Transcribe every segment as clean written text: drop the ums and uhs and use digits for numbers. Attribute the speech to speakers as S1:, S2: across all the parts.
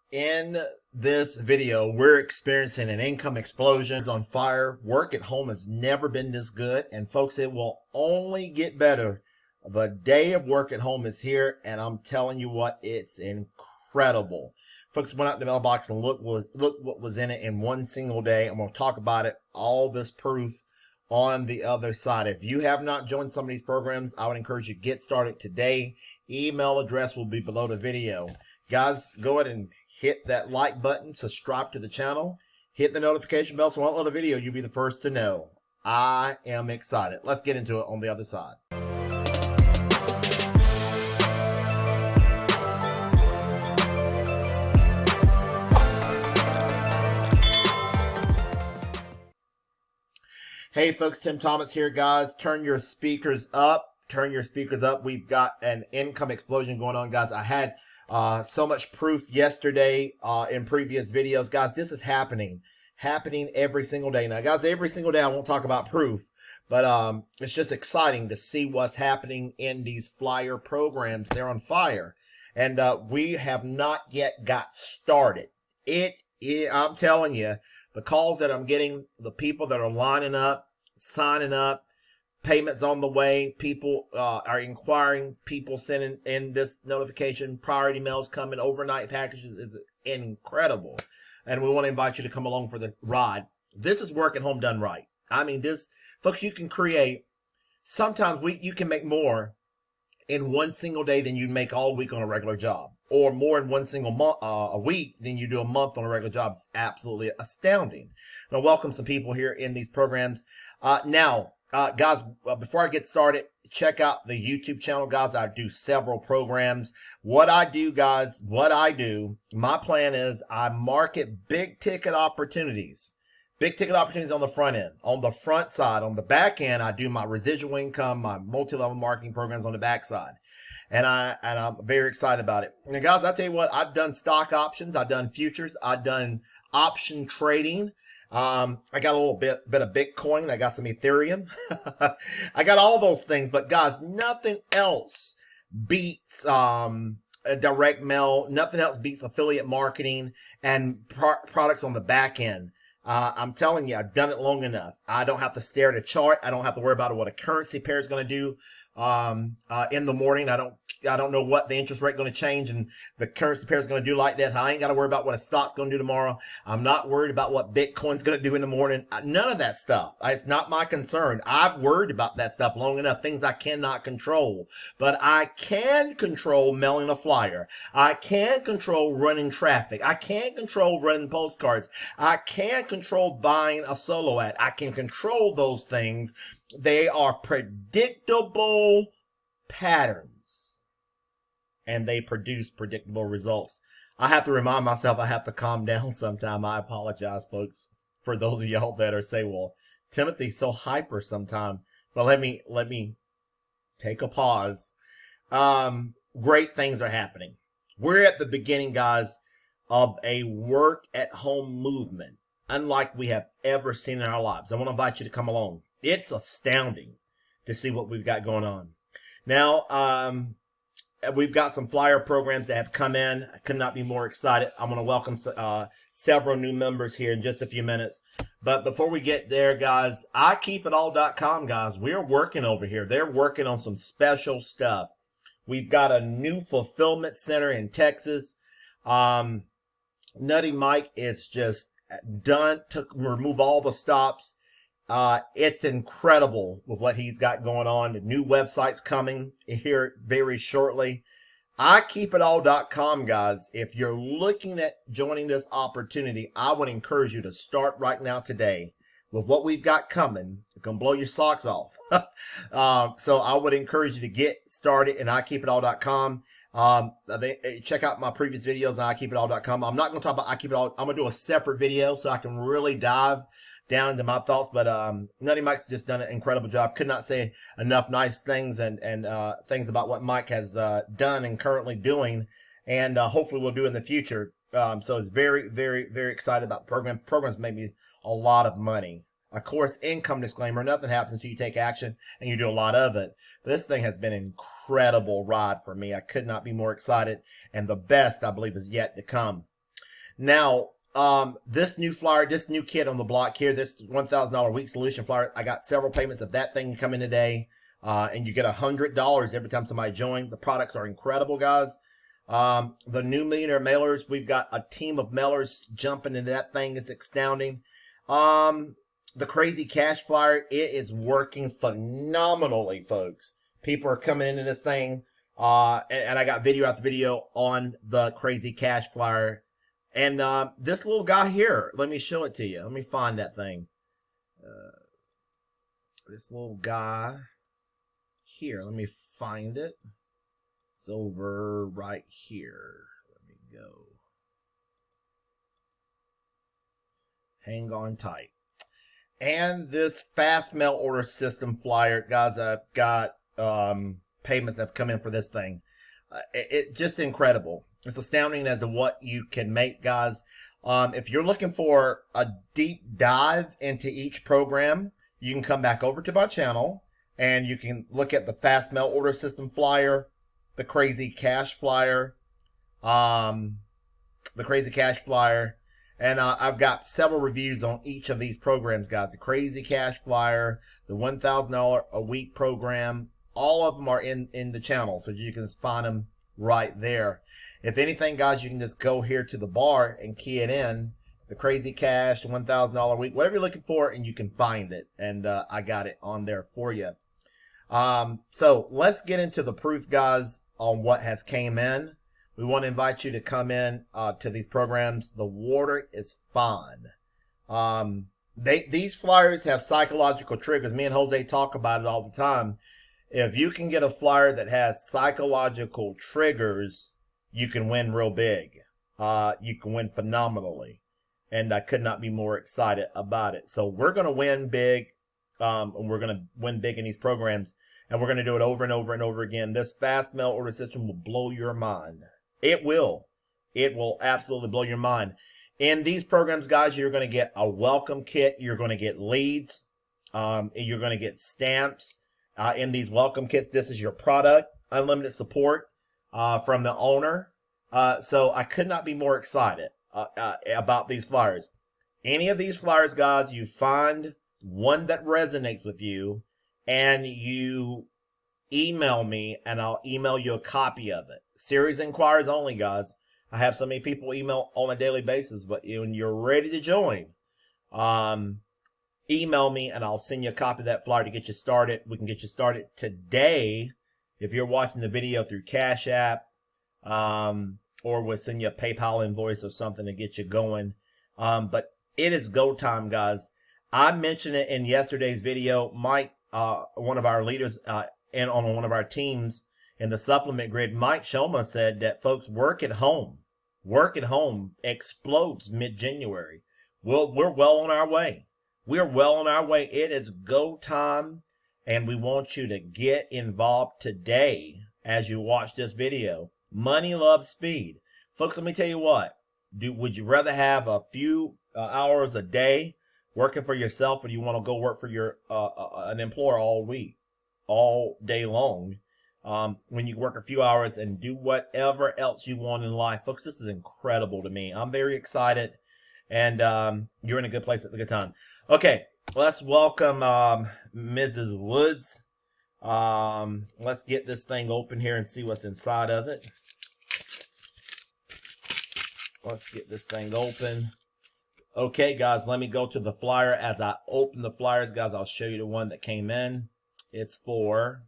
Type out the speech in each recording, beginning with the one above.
S1: In this video, we're experiencing an income explosion. It's on fire. Work at home has never been this good. And folks, it will only get better. The day of work at home is here. And I'm telling you what, it's incredible. Folks, went out in the mailbox and look what was in it in one single day. I'm going to talk about it. All this proof on the other side. If you have not joined some of these programs, I would encourage you to get started today. Email address will be below the video. Guys, go ahead and hit that like button, subscribe to the channel, hit the notification bell so when I upload a video, you'll be the first to know. I am excited. Let's get into it on the other side. Hey folks, Tim Thomas here, guys. Turn your speakers up. Turn your speakers up. We've got an income explosion going on, guys. I had so much proof yesterday in previous videos. Guys, this is happening every single day. Now, guys, every single day I won't talk about proof, but it's just exciting to see what's happening in these flyer programs. They're on fire. And we have not yet got started. I'm telling you, the calls that I'm getting, the people that are lining up, signing up, payments on the way, people are inquiring, people sending in this notification, priority mails coming, overnight packages is incredible. And we want to invite you to come along for the ride. This is work at home done right. I mean, this, folks, you can create, sometimes you can make more in one single day than you make all week on a regular job, or more in one single month, a week than you do a month on a regular job. It's absolutely astounding. And I welcome some people here in these programs. Guys, before I get started, check out the YouTube channel, guys. I do several programs. What I do, guys, my plan is I market big ticket opportunities. Big ticket opportunities on the front end. On the front side, on the back end, I do my residual income, my multi-level marketing programs on the back side. And I'm very excited about it. And guys, I tell you what, I've done stock options, I've done futures, I've done option trading. I got a little bit of Bitcoin. I got some Ethereum. I got all those things, but guys, nothing else beats, a direct mail. Nothing else beats affiliate marketing and products on the back end. I'm telling you, I've done it long enough. I don't have to stare at a chart. I don't have to worry about what a currency pair is going to do in the morning. I don't know what the interest rate going to change and the currency pair is going to do like that. I ain't got to worry about what a stock's going to do tomorrow. I'm not worried about what Bitcoin's going to do in the morning. None of that stuff. It's not my concern. I've worried about that stuff long enough. Things I cannot control, but I can control mailing a flyer. I can control running traffic. I can control running postcards. I can control buying a solo ad. I can control those things. They are predictable patterns, and they produce predictable results. I have to remind myself I have to calm down sometime. I apologize, folks, for those of y'all that are saying, well, Timothy's so hyper sometime. But let me take a pause. Great things are happening. We're at the beginning, guys, of a work at home movement, unlike we have ever seen in our lives. I want to invite you to come along. It's astounding to see what we've got going on. Now, we've got some flyer programs that have come in. I could not be more excited. I'm going to welcome several new members here in just a few minutes. But before we get there, guys, IKeepItAll.com, guys, we're working over here. They're working on some special stuff. We've got a new fulfillment center in Texas. Nutty Mike is just done to remove all the stops. It's incredible with what he's got going on. The new website's coming here very shortly. IKeepItAll.com, guys. If you're looking at joining this opportunity, I would encourage you to start right now today with what we've got coming. It's going to blow your socks off. So I would encourage you to get started in IKeepItAll.com. Check out my previous videos on IKeepItAll.com. I'm not going to talk about IKeepItAll. I'm going to do a separate video so I can really dive down into my thoughts, but Nutty Mike's just done an incredible job. Could not say enough nice things and things about what Mike has done and currently doing, and hopefully will do in the future. So it's very, very, very excited about the program. Programs made me a lot of money. Of course, income disclaimer, nothing happens until you take action and you do a lot of it. This thing has been an incredible ride for me. I could not be more excited, and the best, I believe, is yet to come. Now, this new flyer, this new kit on the block here, this $1,000 week solution flyer, I got several payments of that thing coming today. And you get $100 every time somebody joins. The products are incredible, guys. The new millionaire mailers, we've got a team of mailers jumping into that thing. It's astounding. The crazy cash flyer, it is working phenomenally, folks. People are coming into this thing. And I got video after video on the crazy cash flyer. And this little guy here, let me show it to you. Let me find that thing. This little guy here, let me find it. It's over right here. Let me go. Hang on tight. And this fast mail order system flyer, guys, I've got payments that have come in for this thing. It's just incredible. It's astounding as to what you can make, guys. If you're looking for a deep dive into each program, you can come back over to my channel and you can look at the fast mail order system flyer, the crazy cash flyer, and I've got several reviews on each of these programs, guys. The crazy cash flyer, the $1,000 a week program, all of them are in the channel, so you can find them right there. If anything, guys, you can just go here to the bar and key it in, the crazy cash, $1,000 a week, whatever you're looking for, and you can find it. And I got it on there for you. So let's get into the proof, guys, on what has came in. We want to invite you to come in to these programs. The water is fine. These flyers have psychological triggers. Me and Jose talk about it all the time. If you can get a flyer that has psychological triggers, you can win real big. You can win phenomenally. And I could not be more excited about it. So we're going to win big. And we're going to win big in these programs. And we're going to do it over and over and over again. This fast mail order system will blow your mind. It will. It will absolutely blow your mind. In these programs, guys, you're going to get a welcome kit. You're going to get leads. You're going to get stamps. In these welcome kits, this is your product. Unlimited support from the owner. So I could not be more excited about these flyers. Any of these flyers, guys, you find one that resonates with you, and you email me, and I'll email you a copy of it. Series inquiries only, guys. I have so many people email on a daily basis, but when you're ready to join, email me, and I'll send you a copy of that flyer to get you started. We can get you started today if you're watching the video through Cash App, or we'll send you a PayPal invoice or something to get you going. But it is go time, guys. I mentioned it in yesterday's video. Mike, one of our leaders and on one of our teams in the supplement grid, Mike Shoma, said that folks, work at home explodes mid-January. We're well on our way. We're well on our way. It is go time, and we want you to get involved today as you watch this video. Money loves speed. Folks, let me tell you what. Would you rather have a few hours a day working for yourself, or do you want to go work for your an employer all week, all day long, when you work a few hours and do whatever else you want in life? Folks, this is incredible to me. I'm very excited, and you're in a good place at a good time. Okay, let's welcome Mrs. Woods. Let's get this thing open here and see what's inside of it. Let's get this thing open. Okay, guys, let me go to the flyer. As I open the flyers, guys, I'll show you the one that came in. It's for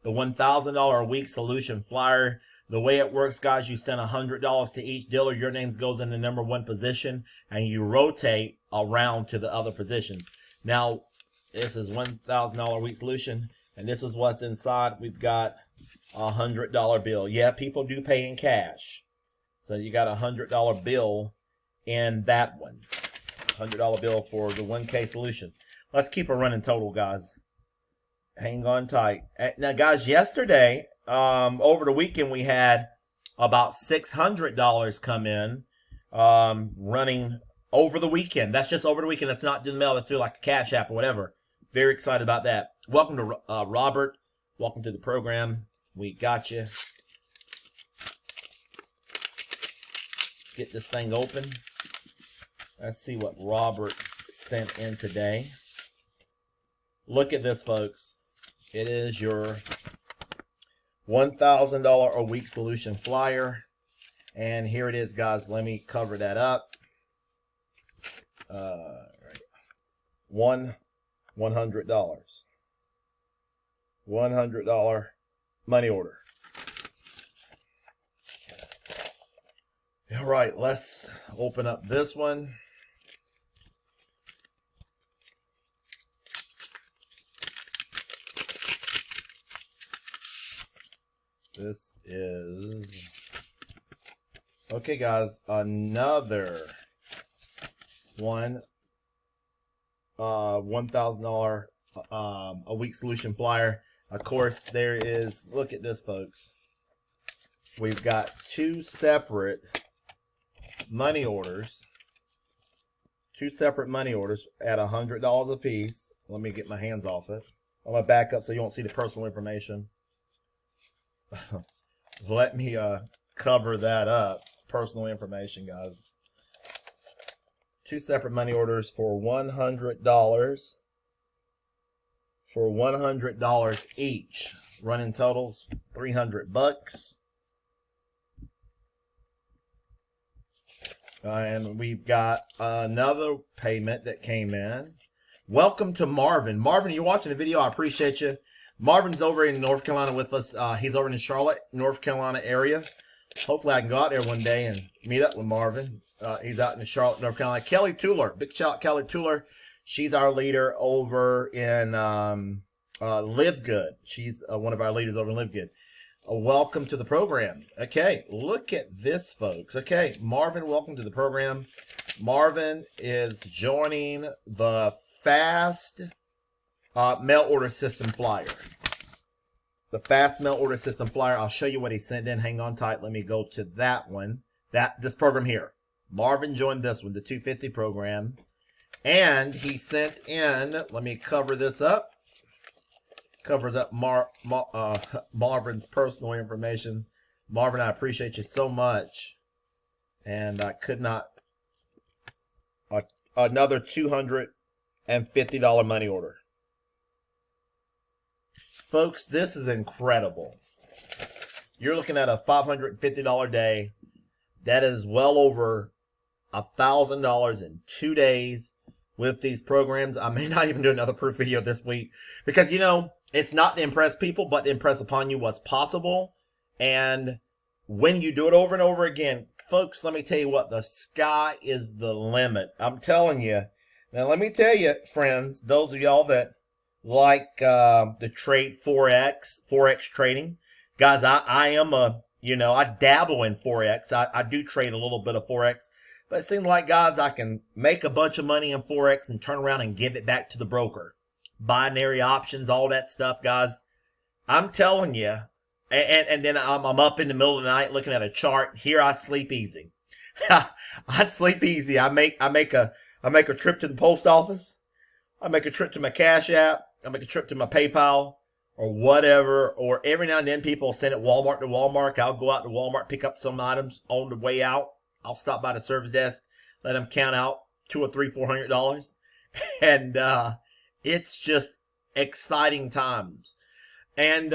S1: the $1,000 a week solution flyer. The way it works, guys, you send $100 to each dealer. Your name goes in the number one position, and you rotate around to the other positions. Now, this is $1,000 a week solution, and this is what's inside. We've got a $100 bill. Yeah, people do pay in cash. So you got a $100 bill in that one. $100 bill for the 1K solution. Let's keep a running total, guys. Hang on tight. Now, guys, yesterday, over the weekend, we had about $600 come in running over the weekend. That's just over the weekend. That's not through the mail. That's through like a Cash App or whatever. Very excited about that. Welcome to Robert. Welcome to the program. We got you. get this thing open. Let's see what Robert sent in today. Look at this, folks. It is your $1,000 a week solution flyer. And here it is, guys. Let me cover that up. Right. $100. $100 money order. All right, let's open up this one. This is, okay guys, another one, $1,000 a week solution flyer. Of course, there is, look at this, folks. We've got two separate money orders. Two separate money orders at $100 a piece. Let me get my hands off it. I'm going to back up so you won't see the personal information. Let me cover that up. Personal information, guys. Two separate money orders for $100. For $100 each. Running totals $300. And we've got another payment that came in. Welcome to Marvin. Marvin, you're watching the video. I appreciate you. Marvin's over in North Carolina with us. He's over in the Charlotte, North Carolina area. Hopefully I can go out there one day and meet up with Marvin. He's out in the Charlotte, North Carolina. Kelly Tuller. Big shout out Kelly Tuller. She's our leader over in Live Good. She's one of our leaders over in Live Good. Welcome to the program. Okay, look at this, folks. Okay, Marvin, welcome to the program. Marvin is joining the Fast mail order system flyer. The Fast mail order system flyer. I'll show you what he sent in. Hang on tight. Let me go to that one. This program here. Marvin joined this one, the 250 program. And he sent in, let me cover this up. Covers up Marvin's personal information. Marvin, I appreciate you so much. And I could not, another $250 money order. Folks, this is incredible. You're looking at a $550 day. That is well over $1,000 in 2 days with these programs. I may not even do another proof video this week because, you know, it's not to impress people, but to impress upon you what's possible. And when you do it over and over again, folks, let me tell you what, the sky is the limit. I'm telling you. Now, let me tell you, friends, those of y'all that like the trade Forex trading. Guys, I am I dabble in Forex. I do trade a little bit of Forex. But it seems like, guys, I can make a bunch of money in Forex and turn around and give it back to the broker. Binary options, all that stuff, guys. I'm telling you. And then I'm up in the middle of the night looking at a chart. Here I sleep easy. I sleep easy. I make a trip to the post office. I make a trip to my Cash App. I make a trip to my PayPal or whatever. Or every now and then people send it Walmart to Walmart. I'll go out to Walmart, pick up some items on the way out. I'll stop by the service desk, let them count out $200 or $400. And it's just exciting times. And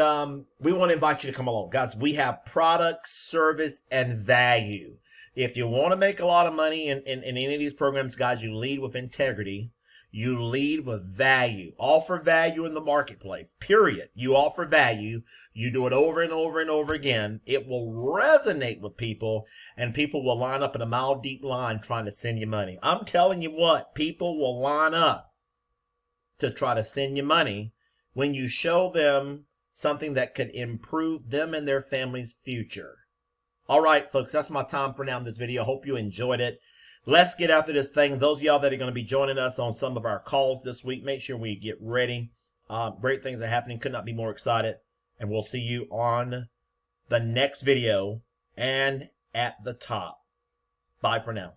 S1: we want to invite you to come along. Guys, we have product, service, and value. If you want to make a lot of money in any of these programs, guys, you lead with integrity. You lead with value. Offer value in the marketplace, period. You offer value. You do it over and over and over again. It will resonate with people, and people will line up in a mile-deep line trying to send you money. I'm telling you what, people will line up to try to send you money when you show them something that could improve them and their family's future. All right, folks, that's my time for now in this video. Hope you enjoyed it. Let's get after this thing. Those of y'all that are going to be joining us on some of our calls this week, make sure we get ready. Great things are happening. Could not be more excited. And we'll see you on the next video and at the top. Bye for now.